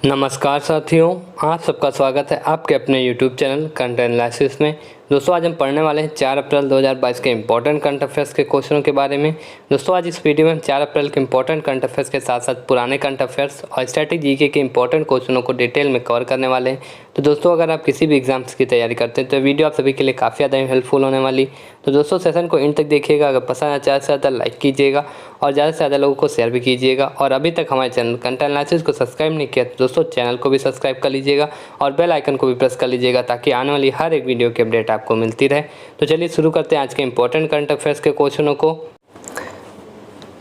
नमस्कार साथियों, आप सबका स्वागत है आपके अपने YouTube चैनल कंटेंट एनालिसिस में। दोस्तों आज हम पढ़ने वाले हैं 4 अप्रैल 2022 के इंपॉर्टेंट करंट अफेयर्स के क्वेश्चनों के बारे में। दोस्तों आज इस वीडियो में हम 4 अप्रैल के इंपॉर्टेंट करंट अफेयर्स के साथ साथ पुराने करंट अफेयर्स और स्टैटिक जीके के इंपॉर्टेंट क्वेश्चनों को डिटेल में कवर करने वाले हैं। तो दोस्तों अगर आप किसी भी एग्जाम्स की तैयारी करते हैं तो वीडियो आप सभी के लिए काफ़ी ज़्यादा हेल्पफुल होने वाली। तो दोस्तों सेशन को एंड तक देखिएगा। अगर पसंद आए ज़्यादा से ज़्यादा लाइक कीजिएगा और ज़्यादा से ज़्यादा लोगों को शेयर भी कीजिएगा। और अभी तक हमारे चैनल कंटेंट एनालिसिस को सब्सक्राइब नहीं किया तो दोस्तों चैनल को भी सब्सक्राइब कर लीजिएगा और बेल आइकन को भी प्रेस कर लीजिएगा ताकि आने वाली हर एक वीडियो की अपडेट आपको मिलती रहे। तो चलिए शुरू करते हैं आज के इंपॉर्टेंट करंट अफेयर्स के क्वेश्चनों को।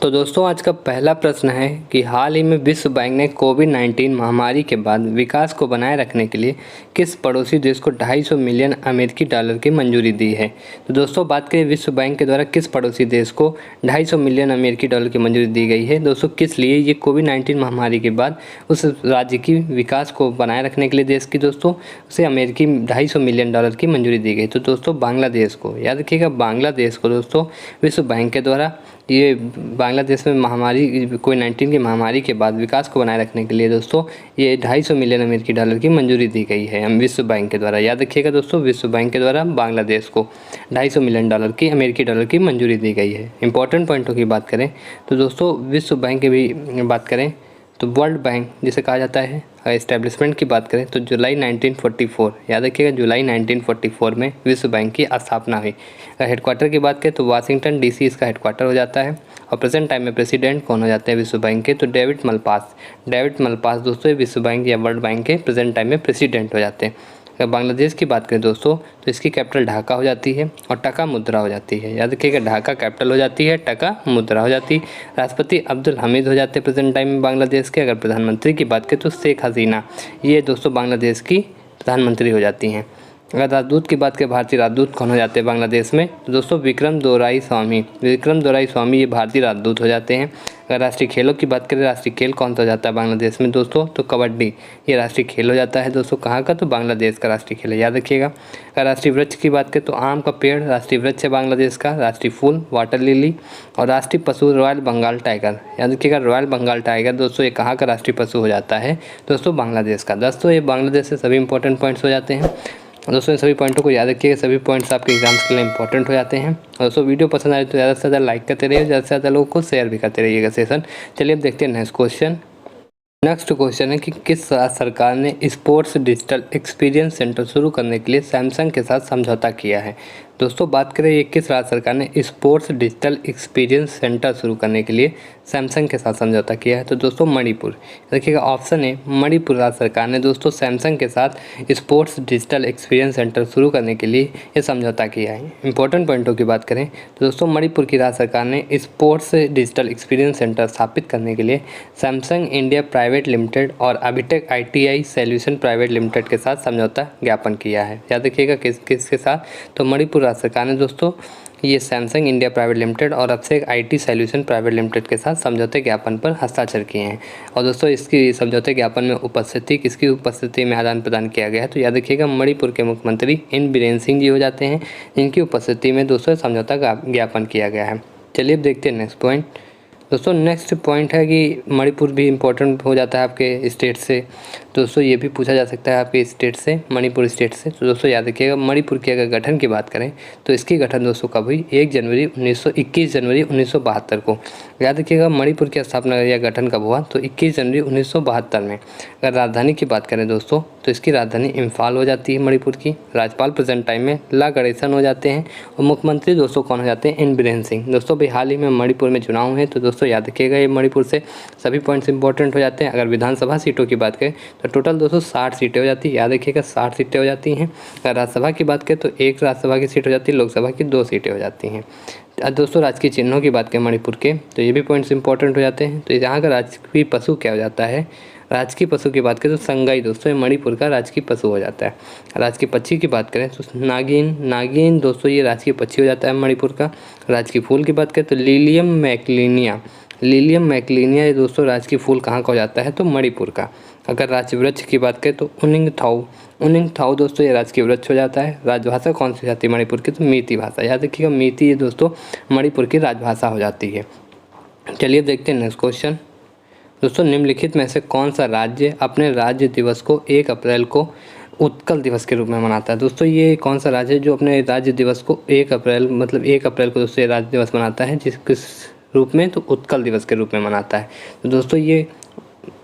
तो दोस्तों आज का पहला प्रश्न है कि हाल ही में विश्व बैंक ने कोविड-19 महामारी के बाद विकास को बनाए रखने के लिए किस पड़ोसी देश को 250 मिलियन अमेरिकी डॉलर की मंजूरी दी है। तो दोस्तों बात करें विश्व बैंक के द्वारा किस पड़ोसी देश को 250 मिलियन अमेरिकी डॉलर की मंजूरी दी गई है। दोस्तों किस लिए, ये कोविड-19 महामारी के बाद उस राज्य की विकास को बनाए रखने के लिए देश की दोस्तों उसे अमेरिकी 250 मिलियन डॉलर की मंजूरी दी गई। तो दोस्तों बांग्लादेश को, याद रखिएगा बांग्लादेश को दोस्तों विश्व बैंक के द्वारा ये बांग्लादेश में महामारी कोविड-19 की महामारी के बाद विकास को बनाए रखने के लिए दोस्तों ये 250 मिलियन अमेरिकी डॉलर की मंजूरी दी गई है विश्व बैंक के द्वारा। याद रखिएगा दोस्तों विश्व बैंक के द्वारा बांग्लादेश को 250 मिलियन डॉलर की अमेरिकी डॉलर की मंजूरी दी गई है। इंपॉर्टेंट पॉइंटों की बात करें तो दोस्तों विश्व बैंक की भी बात करें तो वर्ल्ड बैंक जिसे कहा जाता है, एस्टेब्लिशमेंट की बात करें तो जुलाई 1944, याद रखिएगा जुलाई 1944 में विश्व बैंक की स्थापना हुई। अगर हेडक्वार्टर की बात करें तो वाशिंगटन डीसी इसका हेडक्वार्टर हो जाता है। और प्रेजेंट टाइम में प्रेसिडेंट कौन हो जाते हैं विश्व बैंक के, तो डेविड मलपास दोस्तों विश्व बैंक या वर्ल्ड बैंक के प्रेजेंट टाइम में प्रेसिडेंट हो जाते हैं। अगर बांग्लादेश की बात करें दोस्तों तो इसकी कैपिटल ढाका हो जाती है और टका मुद्रा हो जाती है। याद रखिएगा ढाका कैपिटल हो जाती है, टका मुद्रा हो जाती है। राष्ट्रपति अब्दुल हमीद हो जाते हैं प्रेजेंट टाइम में बांग्लादेश के। अगर प्रधानमंत्री की बात करें तो शेख हसीना, ये दोस्तों बांग्लादेश की प्रधानमंत्री हो जाती हैं। अगर राजदूत की बात करें, भारतीय राजदूत कौन हो जाते हैं बांग्लादेश में, तो दोस्तों विक्रम दोराई स्वामी ये भारतीय राजदूत हो जाते हैं। अगर राष्ट्रीय खेलों की बात करें, राष्ट्रीय खेल कौन सा हो जाता है बांग्लादेश में दोस्तों, तो कबड्डी ये राष्ट्रीय खेल हो जाता है दोस्तों। कहाँ का, तो बांग्लादेश का राष्ट्रीय खेल है, याद रखिएगा। अगर राष्ट्रीय वृक्ष की बात करें तो आम का पेड़ राष्ट्रीय वृक्ष है बांग्लादेश का। राष्ट्रीय फूल वाटर लिली और राष्ट्रीय पशु रॉयल बंगाल टाइगर, याद रखिएगा रॉयल बंगाल टाइगर दोस्तों ये कहाँ का राष्ट्रीय पशु हो जाता है दोस्तों, बांग्लादेश का। दोस्तों ये बांग्लादेश से सभी इंपॉर्टेंट पॉइंट्स हो जाते हैं दोस्तों। इन सभी पॉइंटों को याद रखिएगा, सभी पॉइंट्स आपके एग्जाम्स के लिए इंपॉर्टेंट हो जाते हैं। और दोस्तों वीडियो पसंद आए तो ज़्यादा से ज़्यादा लाइक करते रहिए, ज़्यादा से ज़्यादा लोगों को शेयर भी करते रहिएगा सेशन। चलिए अब देखते हैं नेक्स्ट क्वेश्चन। नेक्स्ट क्वेश्चन है कि किस राज्य सरकार ने स्पोर्ट्स डिजिटल एक्सपीरियंस सेंटर शुरू करने के लिए सैमसंग के साथ समझौता किया है। दोस्तों बात करें ये किस राज्य सरकार ने स्पोर्ट्स डिजिटल एक्सपीरियंस सेंटर शुरू करने के लिए सैमसंग के साथ समझौता किया है, तो दोस्तों मणिपुर। देखिएगा ऑप्शन है मणिपुर राज्य सरकार ने दोस्तों सैमसंग के साथ स्पोर्ट्स डिजिटल एक्सपीरियंस सेंटर शुरू करने के लिए ये समझौता किया है। इंपॉर्टेंट पॉइंटों की बात करें तो दोस्तों मणिपुर की राज्य सरकार ने स्पोर्ट्स डिजिटल एक्सपीरियंस सेंटर स्थापित करने के लिए सैमसंग इंडिया प्राइवेट लिमिटेड और अभिटेक ITI सॉल्यूशन प्राइवेट लिमिटेड के साथ समझौता ज्ञापन किया है। याद रखिएगा किसके साथ, तो मणिपुर राज्य सरकार ने दोस्तों ये सैमसंग इंडिया प्राइवेट लिमिटेड और अभिषेक IT सॉल्यूशन प्राइवेट लिमिटेड के साथ समझौते ज्ञापन पर हस्ताक्षर किए हैं। और दोस्तों इसकी समझौते ज्ञापन में किसकी उपस्थिति में आदान प्रदान किया गया है, तो याद रखिएगा मणिपुर के मुख्यमंत्री इन बीरेन सिंह जी हो जाते हैं, जिनकी उपस्थिति में दोस्तों समझौता ज्ञापन किया गया है। चलिए अब देखते हैं नेक्स्ट पॉइंट। दोस्तों नेक्स्ट पॉइंट है कि मणिपुर भी इम्पोर्टेंट हो जाता है आपके स्टेट से। दोस्तों ये भी पूछा जा सकता है आपके स्टेट से, मणिपुर स्टेट से। तो दोस्तों याद रखिएगा मणिपुर के अगर गठन की बात करें तो इसकी गठन दोस्तों कब हुई, 21 जनवरी 1972 को। याद रखिएगा मणिपुर की स्थापना या गठन कब हुआ, तो 21 जनवरी 1972 में। अगर राजधानी की बात करें दोस्तों तो इसकी राजधानी इम्फाल हो जाती है मणिपुर की। राज्यपाल प्रेजेंट टाइम में ला गणेशन हो जाते हैं और मुख्यमंत्री दोस्तों कौन हो जाते हैं, इन बीरेन सिंह। दोस्तों भाई हाल ही में मणिपुर में चुनाव है तो दोस्तों याद रखिएगा ये मणिपुर से सभी पॉइंट्स इंपॉर्टेंट हो जाते हैं। अगर विधानसभा सीटों की बात करें तो टोटल दोस्तों 60 सीटें हो जाती है, याद रखिएगा 60 सीटें हो जाती हैं। अगर राज्यसभा की बात करें तो 1 राज्यसभा की सीट हो जाती है, लोकसभा की 2 सीटें हो जाती हैं। दोस्तों राजकीय चिन्हों की बात करें मणिपुर के तो ये भी पॉइंट्स इंपॉर्टेंट हो जाते हैं। तो यहाँ का राजकीय पशु क्या हो जाता है, राजकीय पशु की बात करें तो संगाई दोस्तों ये मणिपुर का राजकीय पशु हो जाता है। राजकीय पक्षी की बात करें तो नागिन दोस्तों ये राजकीय पक्षी हो जाता है मणिपुर का। राजकीय फूल की बात करें तो लिलियम मैकलिनिया ये दोस्तों राजकीय फूल कहाँ का हो जाता है, तो मणिपुर का। अगर राज्य वृक्ष की बात करें तो उनिंग थाऊ दोस्तों ये राजकीय वृक्ष हो जाता है। राजभाषा कौन सी जाती है मणिपुर की, तो मीती भाषा। याद रखिएगा मीती ये दोस्तों मणिपुर की राजभाषा हो जाती है। चलिए देखते हैं नेक्स्ट क्वेश्चन। दोस्तों निम्नलिखित में से कौन सा राज्य अपने राज्य दिवस को 1 अप्रैल को उत्कल दिवस के रूप में मनाता है? दोस्तों ये कौन सा राज्य है जो अपने राज्य दिवस को 1 अप्रैल मतलब 1 अप्रैल को दोस्तों ये राज्य दिवस मनाता है, किस रूप में? तो उत्कल दिवस के रूप में मनाता है। तो दोस्तों ये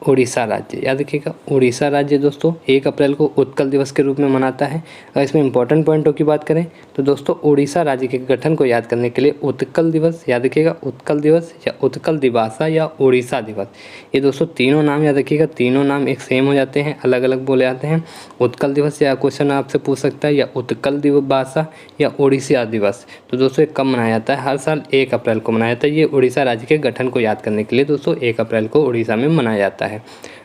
उड़ीसा राज्य, याद रखिएगा उड़ीसा राज्य दोस्तों 1 अप्रैल को उत्कल दिवस के रूप में मनाता है। अगर इसमें इंपॉर्टेंट पॉइंटों की बात करें तो दोस्तों उड़ीसा राज्य के गठन को याद करने के लिए उत्कल दिवस, याद रखिएगा उत्कल दिवस या उत्कल दिवासा या उड़ीसा दिवस, ये दोस्तों तीनों नाम याद रखिएगा, तीनों नाम एक सेम हो जाते हैं, अलग अलग बोले जाते हैं। उत्कल दिवस या क्वेश्चन आपसे पूछ सकता है या उत्कल दिवासा या उड़ीसा दिवस। तो दोस्तों ये कब मनाया जाता है? हर साल 1 अप्रैल को मनाया जाता है। ये उड़ीसा राज्य के गठन को याद करने के लिए दोस्तों 1 अप्रैल को उड़ीसा में मनाया जाता है।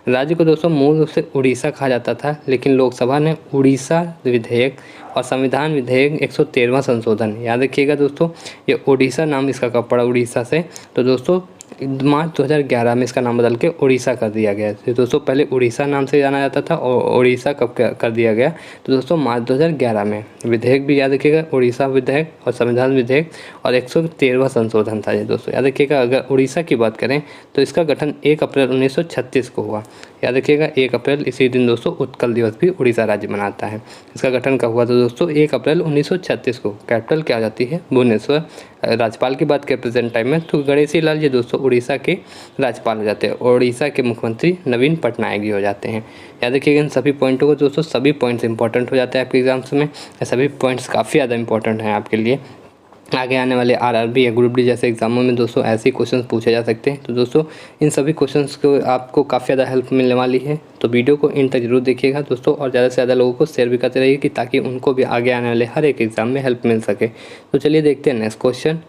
राज्य को दोस्तों मूल रूप से उड़ीसा कहा जाता था, लेकिन लोकसभा ने उड़ीसा विधेयक और संविधान विधेयक 113वां संशोधन, याद रखिएगा दोस्तों ये उड़ीसा नाम इसका कब पड़ा उड़ीसा से? तो दोस्तों मार्च 2011 में इसका नाम बदल के उड़ीसा कर दिया गया। तो दोस्तों पहले उड़ीसा नाम से जाना जाता था और उड़ीसा कब कर दिया गया? तो दोस्तों मार्च 2011 में। विधेयक भी याद रखिएगा उड़ीसा विधेयक और संविधान विधेयक और 113वां संशोधन था ये दोस्तों, याद रखिएगा। अगर उड़ीसा की बात करें तो इसका गठन 1 अप्रैल 1936 को हुआ, याद रखिएगा 1 अप्रैल, इसी दिन दोस्तों उत्कल दिवस भी उड़ीसा राज्य मनाता है। इसका गठन कब हुआ? तो दोस्तों 1 अप्रैल 1936 को। कैपिटल क्या जाती है? भुवनेश्वर। राज्यपाल की बात करें प्रेजेंट टाइम में तो गणेशी लाल जी दोस्तों उड़ीसा के राज्यपाल हो जाते हैं और उड़ीसा के मुख्यमंत्री नवीन पटनायक जी हो जाते हैं। याद रखिएगा इन सभी पॉइंटों को दोस्तों, सभी पॉइंट्स इंपॉर्टेंट हो जाते हैं आपके एग्जाम्स में, सभी पॉइंट्स काफ़ी ज़्यादा इंपॉर्टेंट हैं आपके लिए। आगे आने वाले आरआरबी या ग्रुप डी जैसे एग्जामों में दोस्तों ऐसे ही क्वेश्चंस पूछे जा सकते हैं। तो दोस्तों इन सभी क्वेश्चंस को आपको काफ़ी ज़्यादा हेल्प मिलने वाली है, तो वीडियो को इन तक जरूर देखिएगा दोस्तों और ज़्यादा से ज़्यादा लोगों को शेयर भी करते रहिए कि ताकि उनको भी आगे आने वाले हर एक एग्ज़ाम में हेल्प मिल सके। तो चलिए देखते हैं नेक्स्ट क्वेश्चन।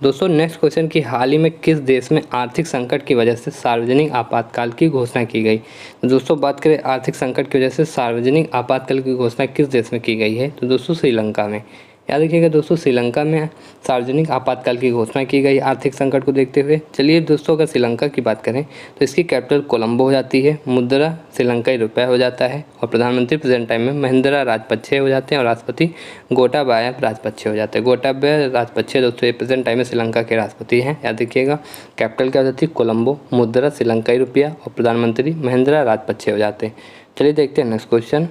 दोस्तों नेक्स्ट क्वेश्चन की हाल ही में किस देश में आर्थिक संकट की वजह से सार्वजनिक आपातकाल की घोषणा की गई? दोस्तों बात करें आर्थिक संकट की वजह से सार्वजनिक आपातकाल की घोषणा किस देश में की गई है? तो दोस्तों श्रीलंका में। याद रखिएगा दोस्तों श्रीलंका में सार्वजनिक आपातकाल की घोषणा की गई आर्थिक संकट को देखते हुए। चलिए दोस्तों अगर श्रीलंका की बात करें तो इसकी कैपिटल कोलंबो हो जाती है, मुद्रा श्रीलंकाई रुपया हो जाता है और प्रधानमंत्री प्रेजेंट टाइम में महिंद्रा राजपक्षे हो जाते हैं और राष्ट्रपति गोटाबाया राजपक्षे हो जाते हैं। गोटाबाया राजपक्षे दोस्तों प्रेजेंट टाइम में श्रीलंका के राष्ट्रपति हैं, याद रखिएगा। कैपिटल क्या हो जाती है? कोलंबो, मुद्रा श्रीलंकाई रुपया और प्रधानमंत्री महिंद्रा राजपक्षे हो जाते हैं। चलिए देखते हैं नेक्स्ट क्वेश्चन।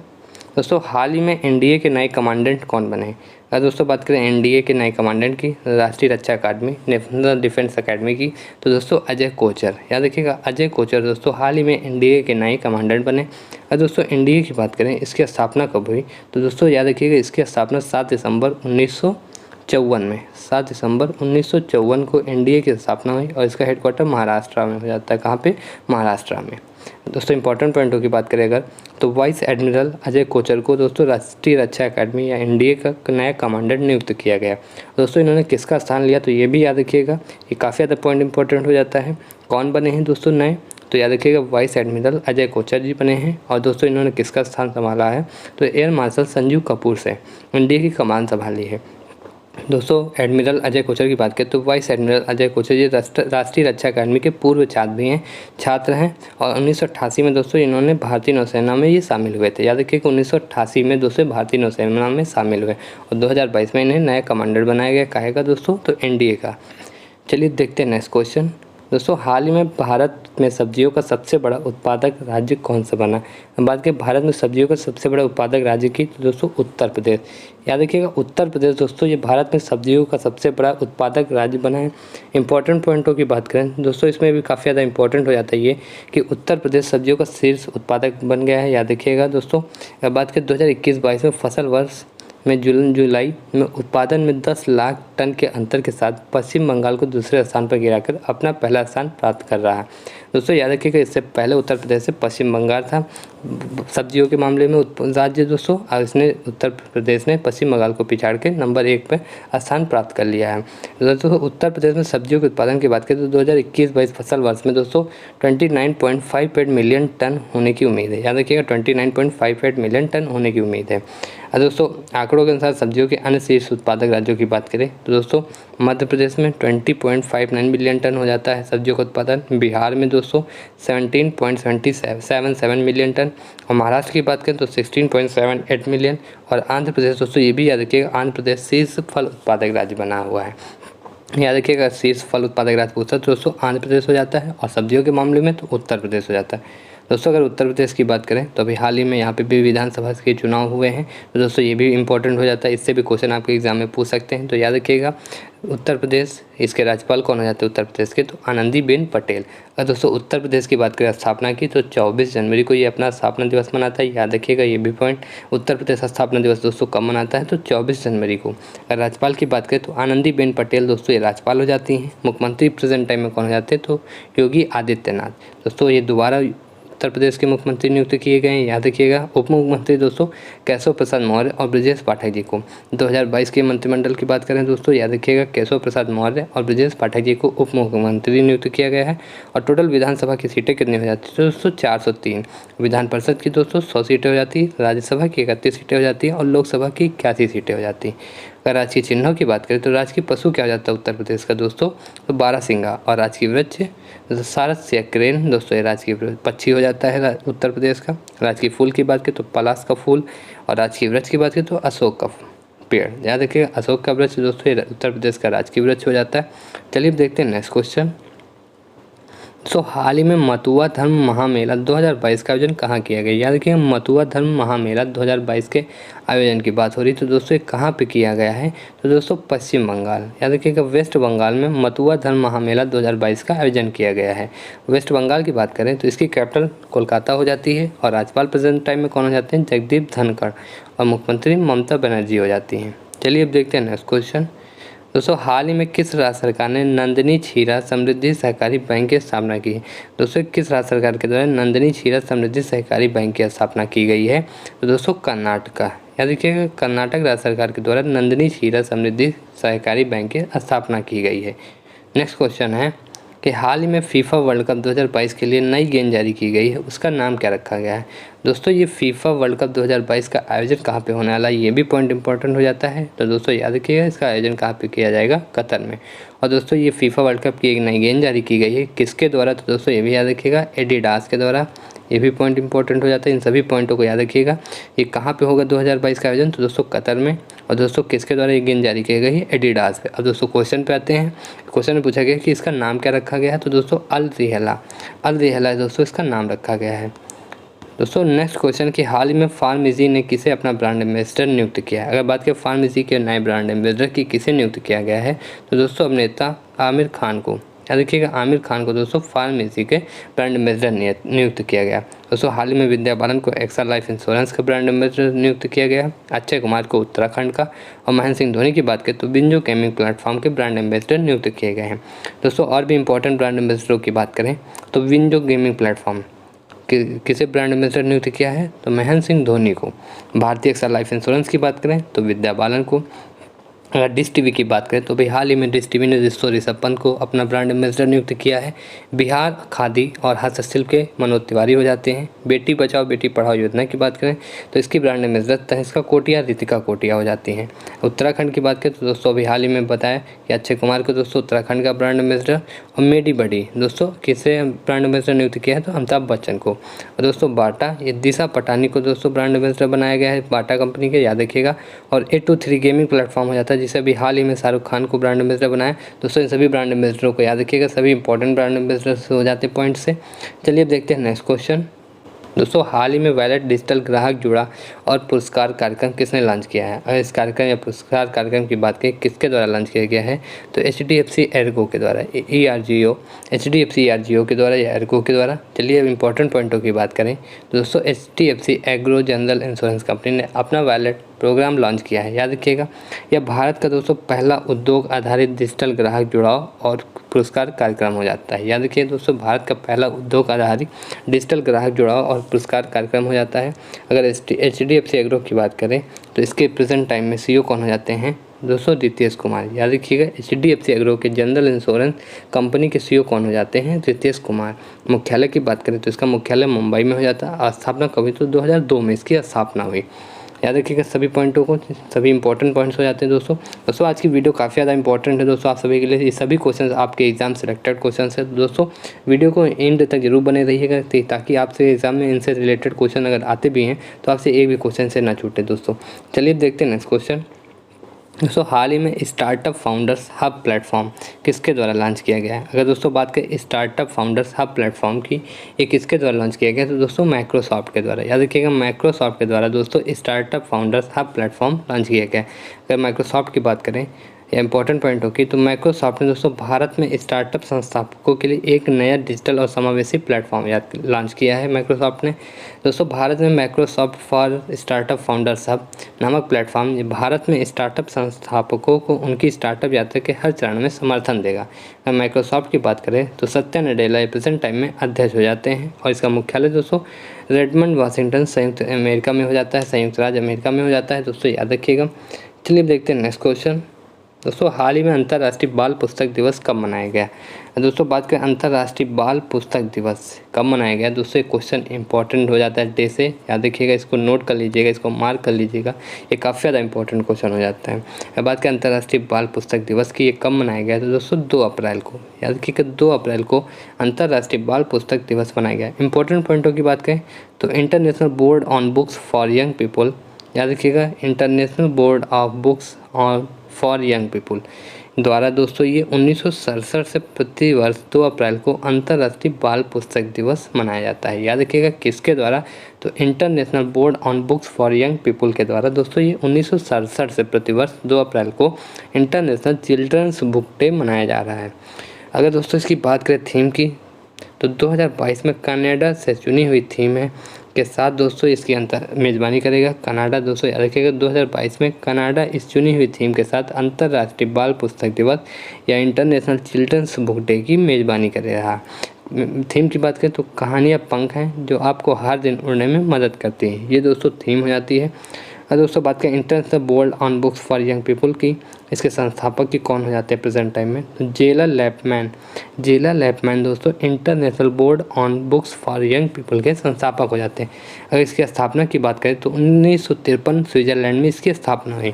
दोस्तों हाल ही में एनडीए के नए कमांडेंट कौन बने? अगर दोस्तों बात करें एनडीए के नए कमांडेंट की, राष्ट्रीय रक्षा अकादमी नेशनल डिफेंस अकेडमी की, तो दोस्तों अजय कोचर, याद रखिएगा अजय कोचर दोस्तों हाल ही में एनडीए के नए कमांडेंट बने। अगर दोस्तों एनडीए की बात करें इसकी स्थापना कब हुई? तो दोस्तों याद रखिएगा इसकी स्थापना 7 दिसंबर 1954 में, 7 दिसंबर 1954 को एनडीए की स्थापना हुई और इसका हेडक्वार्टर महाराष्ट्र में हो जाता है। कहाँ पे? महाराष्ट्र में। दोस्तों इंपॉर्टेंट पॉइंटों की बात करें अगर तो वाइस एडमिरल अजय कोचर को दोस्तों राष्ट्रीय रक्षा अकादमी या एनडीए का नया कमांडेंट नियुक्त किया गया। दोस्तों इन्होंने किसका स्थान लिया? तो ये भी याद रखिएगा, ये काफ़ी ज़्यादा पॉइंट इंपॉर्टेंट हो जाता है। कौन बने हैं दोस्तों नए? तो याद रखिएगा वाइस एडमिरल अजय कोचर जी बने हैं और दोस्तों इन्होंने किसका स्थान संभाला है? तो एयर मार्शल संजीव कपूर से एनडीए की कमान संभाली है। दोस्तों एडमिरल अजय कोचर की बात करें तो वाइस एडमिरल अजय कोचर जी राष्ट्रीय रक्षा अकादमी के पूर्व छात्र हैं और 1988 में दोस्तों इन्होंने भारतीय नौसेना में ये शामिल हुए थे। याद रखिए कि 1988 में दोस्तों भारतीय नौसेना में शामिल हुए और 2022 में इन्हें नया कमांडर बनाया गया। काहे का दोस्तों? तो एनडीए का। चलिए देखते हैं नेक्स्ट क्वेश्चन। दोस्तों हाल ही में भारत में सब्जियों का सबसे बड़ा उत्पादक राज्य कौन सा बना? बात करें भारत में सब्जियों का सबसे बड़ा उत्पादक राज्य की तो दोस्तों उत्तर प्रदेश। याद रखिएगा उत्तर प्रदेश दोस्तों ये भारत में सब्जियों का सबसे बड़ा उत्पादक राज्य बना है। इंपॉर्टेंट पॉइंटों की बात करें दोस्तों इसमें भी काफ़ी ज़्यादा इंपॉर्टेंट हो जाता है ये कि उत्तर प्रदेश सब्जियों का शीर्ष उत्पादक बन गया है। याद रखिएगा दोस्तों बात करें 2021-22 में फसल वर्ष में जून जुलाई में उत्पादन में 10 लाख टन के अंतर के साथ पश्चिम बंगाल को दूसरे स्थान पर गिराकर अपना पहला स्थान प्राप्त कर रहा है। दोस्तों याद रखिएगा इससे पहले उत्तर प्रदेश से पश्चिम बंगाल था सब्जियों के मामले में राज्य दोस्तों, और इसने उत्तर प्रदेश ने पश्चिम बंगाल को पिछाड़ के नंबर 1 पर स्थान प्राप्त कर लिया है। दोस्तों उत्तर प्रदेश में सब्जियों के उत्पादन की बात करें तो 2021-22 फसल वर्ष में दोस्तों 29.58 मिलियन टन होने की उम्मीद है। याद रखिएगा 29.58 मिलियन टन होने की उम्मीद है। दोस्तों आंकड़ों के अनुसार सब्जियों के अन्य शीर्ष उत्पादक राज्यों की बात करें तो दोस्तों मध्य प्रदेश में 20.59 मिलियन टन हो जाता है सब्जियों का उत्पादन, बिहार में दोस्तों 17.77 मिलियन टन और महाराष्ट्र की बात करें तो 16.78 मिलियन और आंध्र प्रदेश दोस्तों ये भी याद रखिएगा आंध्र प्रदेश शीर्ष फल उत्पादक राज्य बना हुआ है। याद रखिएगा शीर्ष फल उत्पादक राज्य पूछा तो दोस्तों आंध्र प्रदेश हो जाता है, और सब्जियों के मामले में तो उत्तर प्रदेश हो जाता है। दोस्तों अगर उत्तर प्रदेश की बात करें तो अभी हाल ही में यहाँ पे भी विधानसभा के चुनाव हुए हैं, तो दोस्तों ये भी इंपॉर्टेंट हो जाता है, इससे भी क्वेश्चन आपके एग्जाम में पूछ सकते हैं। तो याद रखिएगा उत्तर प्रदेश, इसके राज्यपाल कौन हो जाते हैं उत्तर प्रदेश के, तो आनंदीबेन पटेल। अगर दोस्तों उत्तर प्रदेश की बात करें स्थापना की तो 24 जनवरी को ये अपना स्थापना दिवस मनाता है। याद रखिएगा ये भी पॉइंट, उत्तर प्रदेश स्थापना दिवस दोस्तों कब मनाता है, तो 24 जनवरी को। अगर राज्यपाल की बात करें तो आनंदीबेन पटेल दोस्तों ये राज्यपाल हो जाती हैं। मुख्यमंत्री प्रेजेंट टाइम में कौन हो जाते हैं, तो योगी आदित्यनाथ। दोस्तों ये दोबारा उत्तर प्रदेश के मुख्यमंत्री नियुक्त किए गए हैं। याद रखिएगा उप मुख्यमंत्री दोस्तों केशव प्रसाद मौर्य और ब्रजेश पाठक जी को। 2022 के मंत्रिमंडल की बात करें दोस्तों, याद रखिएगा केशव प्रसाद मौर्य और ब्रजेश पाठक जी को उप मुख्यमंत्री नियुक्त किया गया है। और टोटल विधानसभा की सीटें कितनी हो जाती है दोस्तों, 403। विधान परिषद की दोस्तों 100 सीटें हो जाती है, राज्यसभा की 31 सीटें हो जाती हैं और लोकसभा की 81 सीटें हो जाती हैं। अगर राजकीय चिन्हों की बात करें तो राजकीय पशु क्या हो जाता है उत्तर प्रदेश का दोस्तों, तो बारहसिंगा। और राजकीय वृक्ष सारस या क्रेन दोस्तों ये राजकीय पक्षी हो जाता है उत्तर प्रदेश का। राजकीय फूल की बात करें तो पलाश का फूल, और राजकीय वृक्ष की बात करें तो अशोक का पेड़। याद रखिएगा अशोक का वृक्ष दोस्तों ये उत्तर प्रदेश का राजकीय वृक्ष हो जाता है। चलिए देखते हैं नेक्स्ट क्वेश्चन। हाल ही में मतुआ धर्म महामेला 2022 का आयोजन कहाँ किया गया। याद रखिएगा मतुआ धर्म महामेला 2022 के आयोजन की बात हो रही, तो दोस्तों ये कहाँ पे किया गया है, तो दोस्तों पश्चिम बंगाल। याद रखिएगा वेस्ट बंगाल में मतुआ धर्म महामेला 2022 का आयोजन किया गया है। वेस्ट बंगाल की बात करें तो इसकी कैपिटल कोलकाता हो जाती है, और राज्यपाल प्रेजेंट टाइम में कौन हो जाते हैं, जगदीप धनखड़, और मुख्यमंत्री ममता बनर्जी हो जाती हैं। चलिए अब देखते हैं नेक्स्ट क्वेश्चन। दोस्तों हाल ही में किस राज्य सरकार ने नंदिनी क्षीरा समृद्धि सहकारी बैंक की स्थापना की है। दोस्तों किस राज्य सरकार के द्वारा नंदिनी क्षीरा समृद्धि सहकारी बैंक की स्थापना की गई है, तो दोस्तों कर्नाटक। याद रखिएगा कर्नाटक राज्य सरकार के द्वारा नंदिनी क्षीरा समृद्धि सहकारी बैंक की स्थापना की गई है। नेक्स्ट क्वेश्चन है कि हाल ही में फीफा वर्ल्ड कप 2022 के लिए नई गेंद जारी की गई है, उसका नाम क्या रखा गया है। दोस्तों ये फीफा वर्ल्ड कप 2022 का आयोजन कहाँ पे होने वाला है, ये भी पॉइंट इंपॉर्टेंट हो जाता है। तो दोस्तों याद रखिएगा इसका आयोजन कहाँ पे किया जाएगा, कतर में। और दोस्तों ये फीफा वर्ल्ड कप की एक नई गेंद जारी की गई है, किसके द्वारा, तो दोस्तों ये भी याद रखिएगा एडिडास के द्वारा। ये भी पॉइंट इंपॉर्टेंट हो जाता है, इन सभी पॉइंटों को याद रखिएगा। ये कहाँ पे होगा 2022 का आयोजन, तो दोस्तों कतर में। और दोस्तों किसके द्वारा ये गेंद जारी की गई है, एडिडास पे। अब दोस्तों क्वेश्चन पे आते हैं। क्वेश्चन में पूछा गया कि इसका नाम क्या रखा गया है, तो दोस्तों अल रिहला। अल रिहला दोस्तों इसका नाम रखा गया है। दोस्तों नेक्स्ट क्वेश्चन कि हाल ही में फार्मेजी ने किसे अपना ब्रांड एम्बेसडर नियुक्त किया है। अगर बात करें फार्मेजी के नए ब्रांड एम्बेसडर की किसे नियुक्त किया गया है, तो दोस्तों अभिनेता आमिर खान को। याद रखिएगा आमिर खान को दोस्तों फार्मेसी के ब्रांड एम्बेसडर नियुक्त किया गया। दोस्तों हाल ही में विद्या बालन को एक्सा लाइफ इंश्योरेंस का ब्रांड एम्बेसडर नियुक्त किया गया। अक्षय कुमार को उत्तराखंड का, और महेंद्र सिंह धोनी की बात करें तो बिंजो गेमिंग प्लेटफॉर्म के ब्रांड एम्बेसडर नियुक्त किए गए हैं। दोस्तों और भी इंपॉर्टेंट ब्रांड एम्बेसडरों की बात करें तो बिंजो गेमिंग प्लेटफॉर्म किसे ब्रांड एम्बेसडर नियुक्त किया है, तो महेंद्र सिंह धोनी को। भारतीय एक्सा लाइफ इंश्योरेंस की बात करें तो विद्या बालन को। अगर डिश टीवी की बात करें तो भाई हाल ही में डिश टीवी ने ऋषभ पंत को अपना ब्रांड एम्बेसडर नियुक्त किया है। बिहार खादी और हस्तशिल्प के मनोज तिवारी हो जाते हैं। बेटी बचाओ बेटी पढ़ाओ योजना की बात करें तो इसकी ब्रांड एम्बेसडर तनिष्का कोटिया रितिका कोटिया हो जाती हैं। उत्तराखंड की बात करें तो दोस्तों अभी हाल ही में बताया कि अक्षय कुमार को दोस्तों उत्तराखंड का ब्रांड एम्बेसडर, और मेडी बडी दोस्तों किसे ब्रांड एम्बेसडर नियुक्त किया है, तो अमिताभ बच्चन को। और दोस्तों बाटा, ये दिशा पटानी को दोस्तों ब्रांड एम्बेसडर बनाया गया है बाटा कंपनी के, याद रखिएगा। और 823 गेमिंग प्लेटफॉर्म हो जाता है जिसे अभी हाल ही में शाहरुख खान को ब्रांड एम्बेसडर बनाया। दोस्तों इन सभी ब्रांड एम्बेसडरों को याद रखिएगा, सभी इंपॉर्टेंट ब्रांड एम्बेसडर हो जाते हैं पॉइंट से। चलिए अब देखते हैं नेक्स्ट क्वेश्चन। दोस्तों हाल ही में वैलेट डिजिटल ग्राहक जुड़ा और पुरस्कार कार्यक्रम किसने लॉन्च किया है। अगर इस कार्यक्रम या पुरस्कार कार्यक्रम की बात करें किसके द्वारा लॉन्च किया गया है, तो HDFC एर्गो के द्वारा, HDFC ERGO के द्वारा या एर्गो के द्वारा। चलिए अब इंपॉर्टेंट पॉइंटों की बात करें तो दोस्तों HDFC agro general insurance company ने अपना वैलेट प्रोग्राम लॉन्च किया है। याद रखिएगा यह भारत का दोस्तों पहला उद्योग आधारित डिजिटल ग्राहक जुड़ाव और पुरस्कार कार्यक्रम हो जाता है। याद रखिए दोस्तों भारत का पहला उद्योग आधारित डिजिटल ग्राहक जुड़ाव और पुरस्कार कार्यक्रम हो जाता है। अगर HDFC एग्रो की बात करें तो इसके प्रेजेंट टाइम में CEO कौन हो जाते हैं, दोस्तों रितेश कुमार। याद रखिएगा HDFC एग्रो के जनरल इंश्योरेंस कंपनी के CEO कौन हो जाते हैं, रितेश कुमार। मुख्यालय की बात करें तो इसका मुख्यालय मुंबई में हो जाता है। स्थापना कभी तो 2002 में इसकी स्थापना हुई। याद रखिएगा सभी पॉइंटों को, सभी इंपॉर्टेंट पॉइंट्स हो जाते हैं दोस्तों आज की वीडियो काफ़ी ज़्यादा इंपॉर्टेंट है दोस्तों आप सभी के लिए। ये सभी क्वेश्चंस आपके एग्जाम सेलेक्टेड क्वेश्चंस है दोस्तों। वीडियो को एंड तक जरूर बने रहिएगा ताकि आपसे एग्जाम में इनसे रिलेटेड क्वेश्चन अगर आते भी हैं तो आपसे एक भी क्वेश्चन से ना छूटे दोस्तों। चलिए देखते हैं नेक्स्ट क्वेश्चन। दोस्तों हाल ही में स्टार्टअप फाउंडर्स हब प्लेटफॉर्म किसके द्वारा लॉन्च किया गया है? अगर दोस्तों बात करें स्टार्टअप फाउंडर्स हब प्लेटफॉर्म की, ये किसके द्वारा लॉन्च किया गया? तो दोस्तों माइक्रोसॉफ्ट के द्वारा। याद रखिएगा, माइक्रोसॉफ्ट के द्वारा दोस्तों startup founders hub platform launch किया गया है। अगर माइक्रोसॉफ्ट की बात करें या इंपॉर्टेंट पॉइंट होगी, तो माइक्रोसॉफ्ट ने दोस्तों भारत में स्टार्टअप संस्थापकों के लिए एक नया डिजिटल और समावेशी प्लेटफॉर्म लॉन्च किया है। माइक्रोसॉफ्ट ने दोस्तों भारत में Microsoft for startup founders hub नामक प्लेटफॉर्म भारत में स्टार्टअप संस्थापकों को उनकी स्टार्टअप यात्रा के हर चरण में समर्थन देगा। अगर माइक्रोसॉफ्ट की बात करें तो सत्या नडेला प्रेजेंट टाइम में अध्यक्ष हो जाते हैं और इसका मुख्यालय दोस्तों रेडमंड वाशिंगटन संयुक्त अमेरिका में हो जाता है, संयुक्त राज्य अमेरिका में हो जाता है। दोस्तों याद रखिएगा। चलिए देखते हैं नेक्स्ट क्वेश्चन। दोस्तों हाल ही में अंतर्राष्ट्रीय बाल पुस्तक दिवस कब मनाया गया? दोस्तों बात करें अंतर्राष्ट्रीय बाल पुस्तक दिवस कब मनाया गया, दोस्तों ये क्वेश्चन इंपॉर्टेंट हो जाता है डे से। याद रखिएगा, इसको नोट कर लीजिएगा, इसको मार्क कर लीजिएगा, ये काफ़ी ज़्यादा इंपॉर्टेंट क्वेश्चन हो जाता है। अब बात करें अंतर्राष्ट्रीय बाल पुस्तक दिवस की, ये कब मनाया गया? तो दोस्तों 2 अप्रैल को। याद रखिएगा 2 अप्रैल को अंतर्राष्ट्रीय बाल पुस्तक दिवस मनाया गया। इंपॉर्टेंट पॉइंटों की बात करें तो international board on books for young people, याद रखिएगा international board of books on for young people द्वारा दोस्तों ये 1967 से प्रति वर्ष 2 अप्रैल को अंतर्राष्ट्रीय बाल पुस्तक दिवस मनाया जाता है। याद रखिएगा किसके द्वारा? तो international board on books for young people के द्वारा दोस्तों ये 1967 से प्रति वर्ष 2 अप्रैल को इंटरनेशनल चिल्ड्रंस बुक डे मनाया जा रहा है। अगर दोस्तों इसकी बात करें थीम की, तो 2022 में कनाडा से चुनी हुई थीम है के साथ दोस्तों इसकी मेज़बानी करेगा कनाडा। दोस्तों याद रखिएगा 2022 में कनाडा इस चुनी हुई थीम के साथ अंतर्राष्ट्रीय बाल पुस्तक दिवस या इंटरनेशनल चिल्ड्रंस बुक डे की मेज़बानी कर रहा। थीम की बात करें तो कहानियाँ पंख हैं जो आपको हर दिन उड़ने में मदद करती हैं, ये दोस्तों थीम हो जाती है। और दोस्तों बात करें international board on books for young people की, इसके संस्थापक की कौन हो जाते हैं प्रेजेंट टाइम में? तो जेला लैपमैन दोस्तों international board on books for young people के संस्थापक हो जाते हैं। अगर इसकी स्थापना की बात करें तो 1953 स्विट्ज़रलैंड में इसकी स्थापना हुई।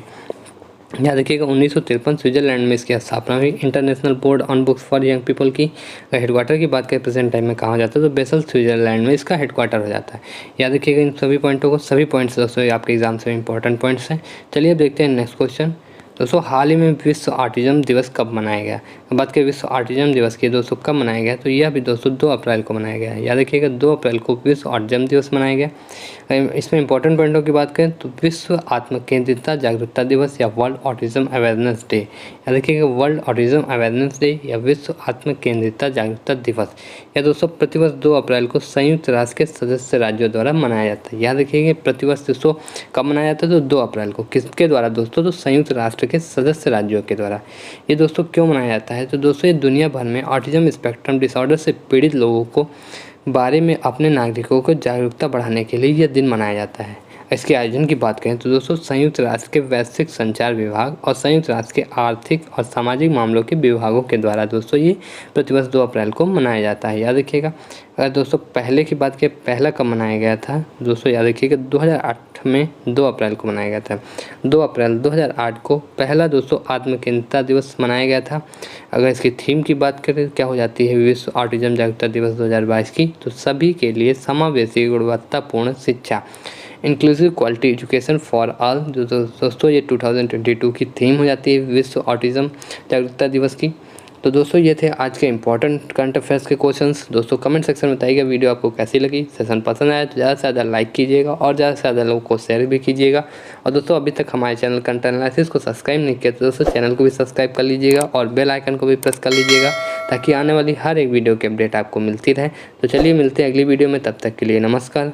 याद रखिएगा 1953 स्विट्ज़रलैंड में इसकी स्थापना हुई international board on books for young people की। हेडक्वार्टर की बात करें प्रेजेंट टाइम में कहाँ हो जाता है? तो बेसल स्विट्ज़रलैंड में इसका हेडक्वार्टर हो जाता है। याद रखिएगा इन सभी पॉइंटों को, सभी पॉइंट्स दोस्तों आपके एग्जाम से इंपॉर्टेंट पॉइंट्स हैं। चलिए अब देखते हैं नेक्स्ट क्वेश्चन। दोस्तों हाल ही में विश्व ऑटिज़म दिवस कब मनाया गया? बात करें विश्व ऑटिज़म दिवस की दोस्तों कब मनाया गया? तो यह भी दोस्तों 2 अप्रैल को मनाया गया है। याद रखिएगा 2 अप्रैल को विश्व ऑटिज़म दिवस मनाया गया। इसमें इंपॉर्टेंट पॉइंटों की बात करें तो विश्व आत्मकेंद्रितता जागरूकता दिवस या वर्ल्ड ऑटिज़म अवेयरनेस डे। याद रखिएगा वर्ल्ड ऑटिज़म अवेयरनेस डे या विश्व आत्मकेंद्रितता जागरूकता दिवस या दोस्तों प्रतिवर्ष 2 अप्रैल को संयुक्त राष्ट्र के सदस्य राज्यों द्वारा मनाया जाता है। याद रखिएगा प्रतिवर्ष दोस्तों कब मनाया जाता है? तो 2 अप्रैल को। किसके द्वारा दोस्तों? तो संयुक्त राष्ट्र के सदस्य राज्यों के द्वारा। ये दोस्तों क्यों मनाया जाता है? तो दोस्तों ये दुनिया भर में ऑटिज़म स्पेक्ट्रम डिसऑर्डर से पीड़ित लोगों को बारे में अपने नागरिकों को जागरूकता बढ़ाने के लिए यह दिन मनाया जाता है। इसके आयोजन की बात करें तो दोस्तों संयुक्त राष्ट्र के वैश्विक संचार विभाग और संयुक्त राष्ट्र के आर्थिक और सामाजिक मामलों के विभागों के द्वारा दोस्तों ये प्रतिवर्ष 2 अप्रैल को मनाया जाता है। याद रखिएगा। अगर दोस्तों पहले की बात करें पहला कब मनाया गया था? दोस्तों याद रखिएगा 2008 में 2 अप्रैल को मनाया गया था। 2 अप्रैल 2008 को पहला दोस्तों आत्मकेंद्रितता दिवस मनाया गया था। अगर इसकी थीम की बात करें क्या हो जाती है विश्व ऑटिज़म जागरूकता दिवस 2022 की? तो सभी के लिए समावेशी गुणवत्तापूर्ण शिक्षा, inclusive quality education for all. जो दोस्तों ये 2022 की थीम हो जाती है विश्व ऑटिज़म जागरूकता दिवस की। तो दोस्तों ये थे आज के इंपॉर्टेंट करंट अफेयर्स के क्वेश्चंस। दोस्तों कमेंट सेक्शन में बताइएगा वीडियो आपको कैसी लगी। सेशन पसंद आया तो ज़्यादा से ज़्यादा लाइक कीजिएगा और ज़्यादा से ज़्यादा लोगों को शेयर भी कीजिएगा। और दोस्तों अभी तक हमारे चैनल कंटेंट एनालिसिस को सब्सक्राइब नहीं किया तो दोस्तों चैनल को भी सब्सक्राइब कर लीजिएगा और बेल आइकन को भी प्रेस कर लीजिएगा ताकि आने वाली हर एक वीडियो की अपडेट आपको मिलती रहे। तो चलिए मिलते हैं अगली वीडियो में, तब तक के लिए नमस्कार।